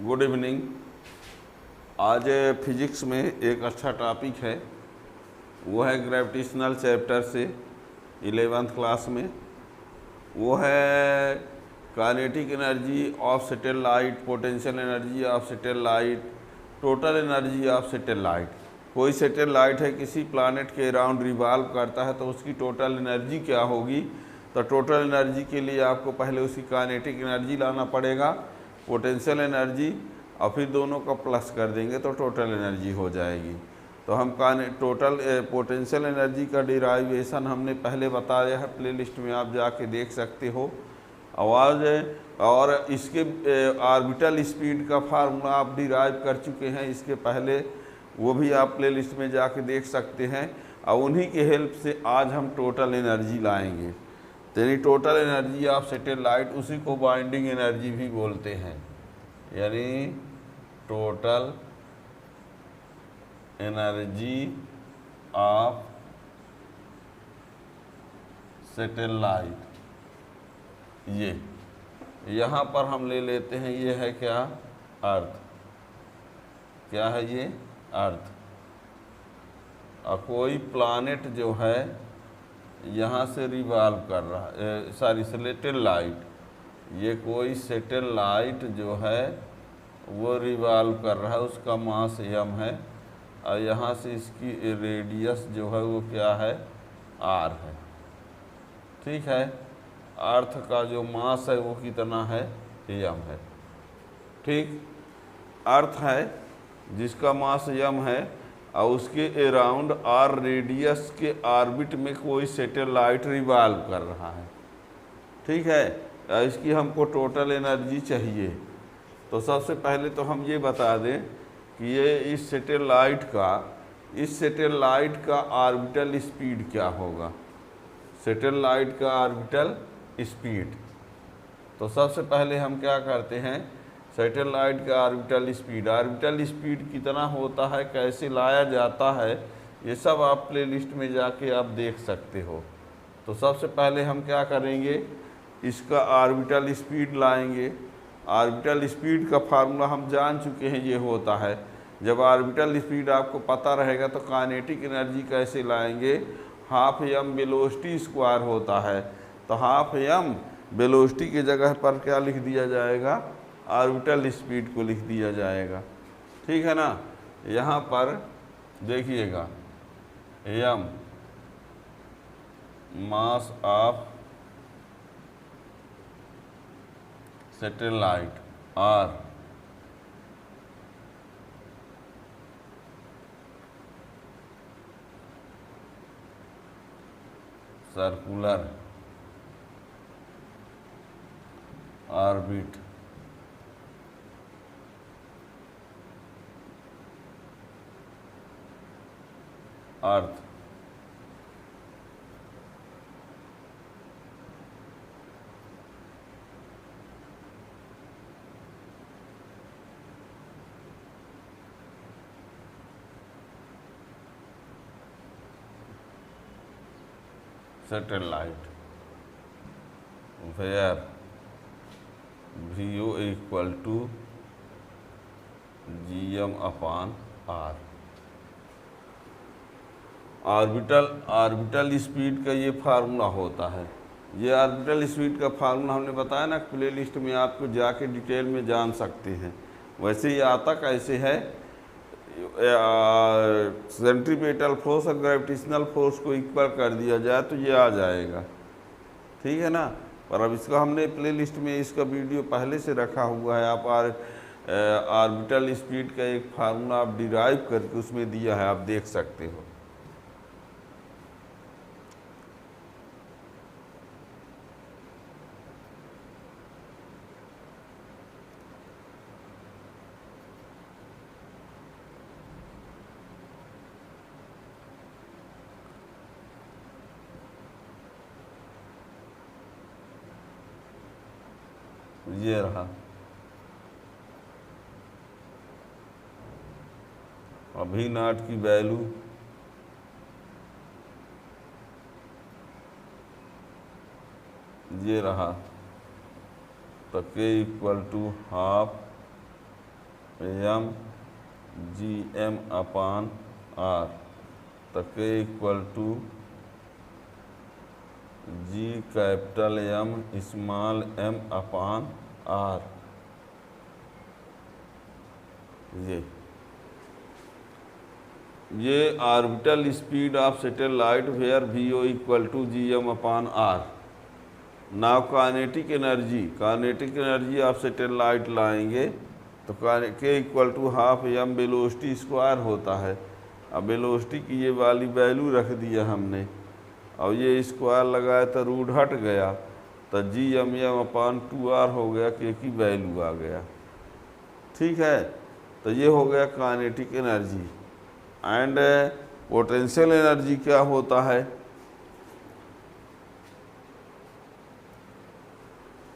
Good evening. आज physics में एक अच्छा टॉपिक है, वो है ग्रेविटेशनल चैप्टर से 11th क्लास में। वो है kinetic energy of satellite, potential energy of satellite, total energy of satellite. कोई सैटेलाइट है किसी प्लैनेट के अराउंड रिवॉल्व करता है तो उसकी टोटल एनर्जी क्या होगी। तो टोटल एनर्जी के लिए आपको पहले उसकी काइनेटिक एनर्जी लाना पड़ेगा, पोटेंशियल एनर्जी, और फिर दोनों का प्लस कर देंगे तो टोटल एनर्जी हो जाएगी। तो हम टोटल पोटेंशियल एनर्जी का डिराइवेशन हमने पहले बताया है, प्लेलिस्ट में आप जाके देख सकते हो। आवाज़ और इसके ऑर्बिटल स्पीड का फार्मूला आप डिराइव कर चुके हैं इसके पहले, वो भी आप प्लेलिस्ट में जाके देख सकते हैं। और उन्हीं के हेल्प से आज हम टोटल एनर्जी लाएंगे। तो यानी टोटल एनर्जी ऑफ सैटेलाइट, उसी को बाइंडिंग एनर्जी भी बोलते हैं, यानी टोटल एनर्जी ऑफ सैटेलाइट। ये यहाँ पर हम ले लेते हैं, ये है क्या, अर्थ। क्या है ये, अर्थ। और कोई प्लैनेट जो है यहाँ से रिवॉल्व कर रहा है, सॉरी सैटेलाइट, ये कोई सैटेलाइट जो है वो रिवॉल्व कर रहा है, उसका मास m है, और यहाँ से इसकी रेडियस जो है वो क्या है, r है। ठीक है, अर्थ का जो मास है वो कितना है, m है। ठीक, अर्थ है जिसका मास m है, और उसके अराउंड r रेडियस के ऑर्बिट में कोई सैटेलाइट रिवॉल्व कर रहा है। ठीक है, इसकी हमको टोटल एनर्जी चाहिए। तो सबसे पहले तो हम ये बता दें कि ये इस सैटेलाइट का ऑर्बिटल स्पीड क्या होगा, सैटेलाइट का ऑर्बिटल स्पीड। तो सबसे पहले हम क्या करते हैं, सैटेलाइट का ऑर्बिटल स्पीड कितना होता है, कैसे लाया जाता है, ये सब आप प्लेलिस्ट में जाके आप देख सकते हो। तो सबसे पहले हम क्या करेंगे, इसका ऑर्बिटल स्पीड लाएंगे। ऑर्बिटल स्पीड का फार्मूला हम जान चुके हैं, ये होता है, जब ऑर्बिटल स्पीड आपको पता रहेगा तो काइनेटिक एनर्जी कैसे लाएंगे, हाफ m वेलोसिटी स्क्वायर होता है। तो हाफ m वेलोसिटी की जगह पर क्या लिख दिया जाएगा, ऑर्बिटल स्पीड को लिख दिया जाएगा। ठीक है ना। यहाँ पर देखिएगा, m mass of satellite, r circular orbit, earth. Satellite where VO equal to GM/r। Orbital speed का ये फार्मूला होता है। ये ऑर्बिटल स्पीड का फार्मूला हमने बताया ना, प्ले लिस्ट में आपको जाके डिटेल में जान सकते हैं। वैसे ये आता कैसे है, सेंट्रीपेटल फोर्स और ग्रेविटेशनल फोर्स को इक्वल कर दिया जाए तो ये आ जाएगा। ठीक है ना। पर अब इसका हमने प्ले लिस्ट में इसका वीडियो पहले से रखा हुआ है, आप ऑर्बिटल स्पीड का एक फार्मूला आप डिराइव करके उसमें दिया है, आप देख सकते हो। ये रहा, अभी नॉट की वैल्यू ये रहा, तो k equal to half M G M upon R, तो K equal to G capital M small M upon are. ये orbital speed of satellite where V O equal to G M upon R. Now kinetic energy of satellite लाएंगे तो K equal to half M velocity square होता है। अब velocity की ये वाली value रख दिया हमने, और ये स्क्वायर लगाया तो रूट हट गया, तो जी एम एम अपान 2r हो गया, के की वैल्यू आ गया। ठीक है, तो ये हो गया kinetic energy. And potential energy क्या होता है?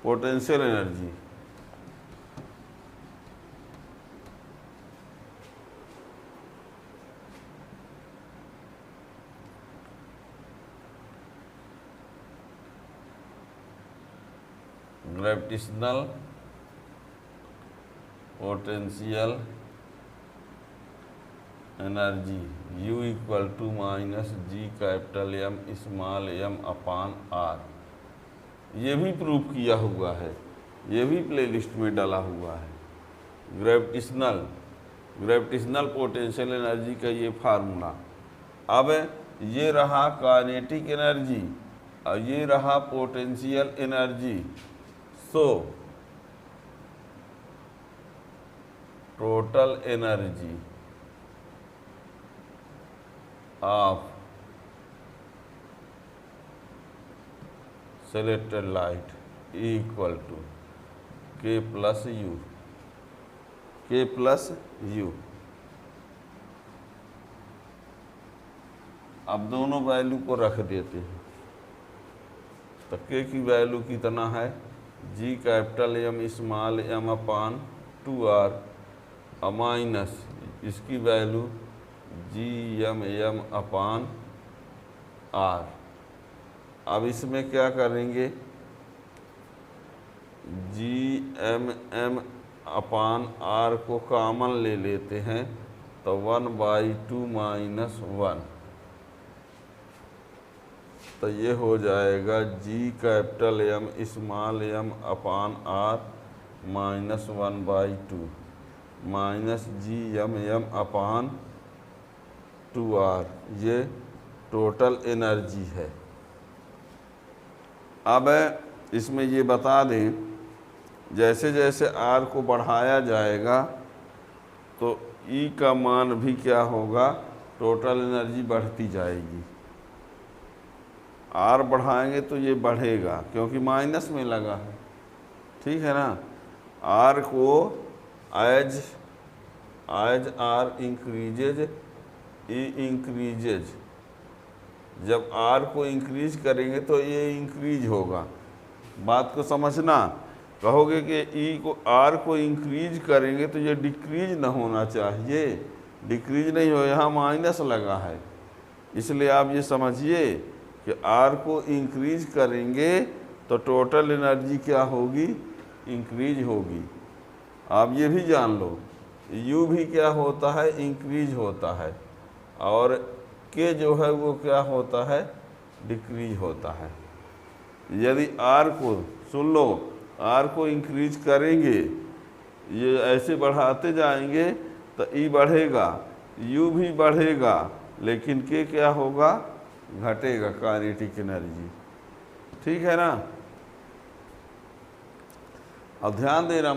Potential energy gravitational potential energy U equal to minus G capital M small M upon are. ये भी प्रूव किया हुआ है, ये भी प्लेलिस्ट में डाला हुआ है। ग्रेविटेशनल पोटेंशियल एनर्जी का ये फार्मूला। अब ये रहा काइनेटिक एनर्जी और ये रहा potential energy. So total energy of selected light equal to K plus U. अब दोनों वैल्यू को रख देते हैं, तो के की वैल्यू कितना है? G capital M small M upon 2r minus इसकी value G M M upon r. अब इसमें क्या करेंगे? G M M upon r को कॉमन ले लेते हैं, तो 1/2 माइनस 1, तो ये हो जाएगा G capital M small M upon R minus 1/2 minus G M M upon 2r। ये टोटल एनर्जी है। अब इसमें ये बता दें, जैसे जैसे r को बढ़ाया जाएगा तो E का मान भी क्या होगा? टोटल एनर्जी बढ़ती जाएगी। r बढ़ाएंगे तो ये बढ़ेगा क्योंकि माइनस में लगा है। ठीक है ना? r को as r increases E increases. जब r को इंक्रीज करेंगे तो ये इंक्रीज होगा। बात को समझना। कहोगे कि E को r को इंक्रीज करेंगे तो ये डिक्रीज ना होना चाहिए, डिक्रीज नहीं हो, यहाँ माइनस लगा है। इसलिए आप ये समझिए कि r को इंक्रीज करेंगे तो टोटल एनर्जी क्या होगी? इंक्रीज होगी। आप ये भी जान लो, U भी क्या होता है? इंक्रीज होता है, और K जो है वो क्या होता है? डिक्रीज होता है। यदि R को, सुन लो, R को इंक्रीज करेंगे, ये ऐसे बढ़ाते जाएंगे तो E बढ़ेगा, U भी बढ़ेगा, लेकिन K क्या होगा? घटेगा, काइनेटिक एनर्जी। ठीक है ना? अब ध्यान देना,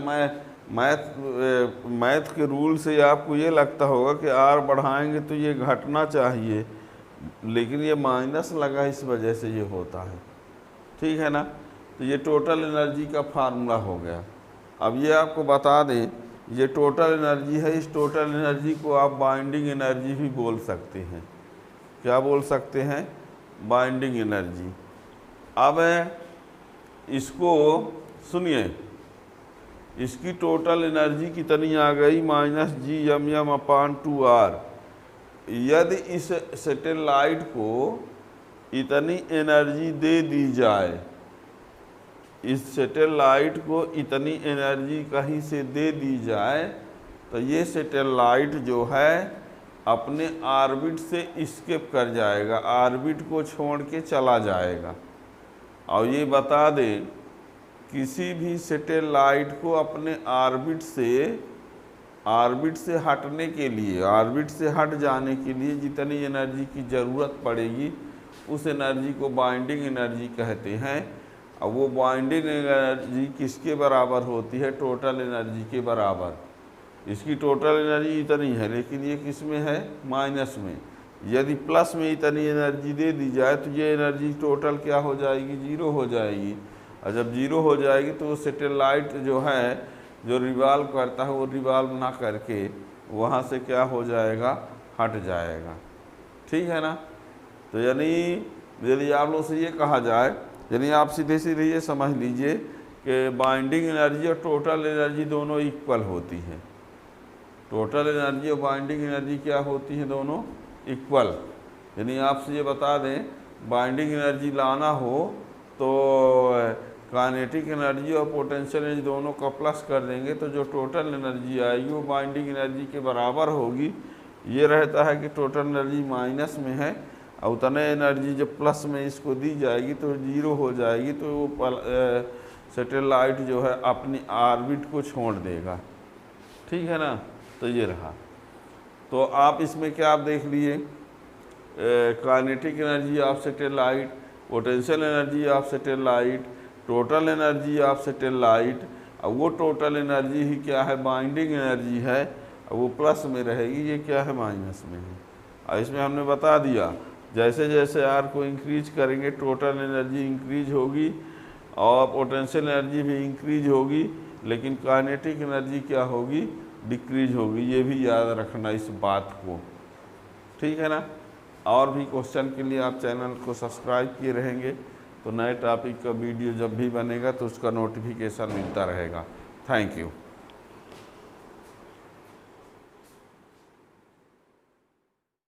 मैथ के रूल से आपको ये लगता होगा कि R बढ़ाएंगे तो ये घटना चाहिए, लेकिन ये माइनस लगा, इस वजह से ये होता है। ठीक है ना? तो ये टोटल एनर्जी का फार्मूला हो गया। अब ये आपको बता दें, ये टोटल एनर्जी है। इस टोटल एनर्जी को आप बाइंडिंग एनर्जी भी बोल सकते हैं। क्या बोल सकते हैं? Binding energy. अब इसको सुनिए, इसकी टोटल एनर्जी कितनी आ गई? Minus G M M upon 2r। यदि इस सैटेलाइट को इतनी एनर्जी दे दी जाए, इस सैटेलाइट को इतनी एनर्जी कहीं से दे दी जाए तो ये सैटेलाइट जो है अपने ऑर्बिट से स्केप कर जाएगा, ऑर्बिट को छोड़ के चला जाएगा। और ये बता दें, किसी भी सैटेलाइट को अपने ऑर्बिट से हटने के लिए, ऑर्बिट से हट जाने के लिए जितनी एनर्जी की ज़रूरत पड़ेगी उस एनर्जी को बाइंडिंग एनर्जी कहते हैं। और वो बाइंडिंग एनर्जी किसके बराबर होती है? टोटल एनर्जी के बराबर। इसकी टोटल एनर्जी इतनी है, लेकिन ये किस में है? माइनस में। यदि प्लस में इतनी एनर्जी दे दी जाए तो ये एनर्जी टोटल क्या हो जाएगी? जीरो हो जाएगी। और जब जीरो हो जाएगी तो सैटेलाइट जो है, जो रिवॉल्व करता है, वो रिवॉल्व ना करके वहाँ से क्या हो जाएगा? हट जाएगा। ठीक है ना? तो यानी यदि आप लोग से ये कहा जाए, यानी आप सीधे सीधे ये समझ लीजिए कि बाइंडिंग एनर्जी और टोटल एनर्जी दोनों इक्वल होती है। टोटल एनर्जी और बाइंडिंग एनर्जी क्या होती है? दोनों इक्वल। यानी आपसे ये बता दें, बाइंडिंग एनर्जी लाना हो तो काइनेटिक एनर्जी और पोटेंशियल एनर्जी दोनों का प्लस कर देंगे तो जो टोटल एनर्जी आएगी वो बाइंडिंग एनर्जी के बराबर होगी। ये रहता है कि टोटल एनर्जी माइनस में है और उतने एनर्जी जब प्लस में इसको दी जाएगी तो जीरो हो जाएगी, तो वो सैटेलाइट जो है अपनी ऑर्बिट को छोड़ देगा। ठीक है ना? तो ये रहा। तो आप इसमें क्या आप देख लिए, kinetic energy of satellite, potential energy of satellite, total energy of satellite. और वो टोटल एनर्जी ही क्या है? बाइंडिंग एनर्जी है, और वो प्लस में रहेगी, ये क्या है? माइनस में है। और इसमें हमने बता दिया जैसे जैसे आर को इंक्रीज करेंगे टोटल एनर्जी इंक्रीज होगी और पोटेंशियल एनर्जी भी इंक्रीज होगी, लेकिन काइनेटिक एनर्जी क्या होगी? डिक्रीज होगी। ये भी याद रखना इस बात को। ठीक है ना? और भी क्वेश्चन के लिए आप चैनल को सब्सक्राइब किए रहेंगे तो नए टॉपिक का वीडियो जब भी बनेगा तो उसका नोटिफिकेशन मिलता रहेगा। Thank you.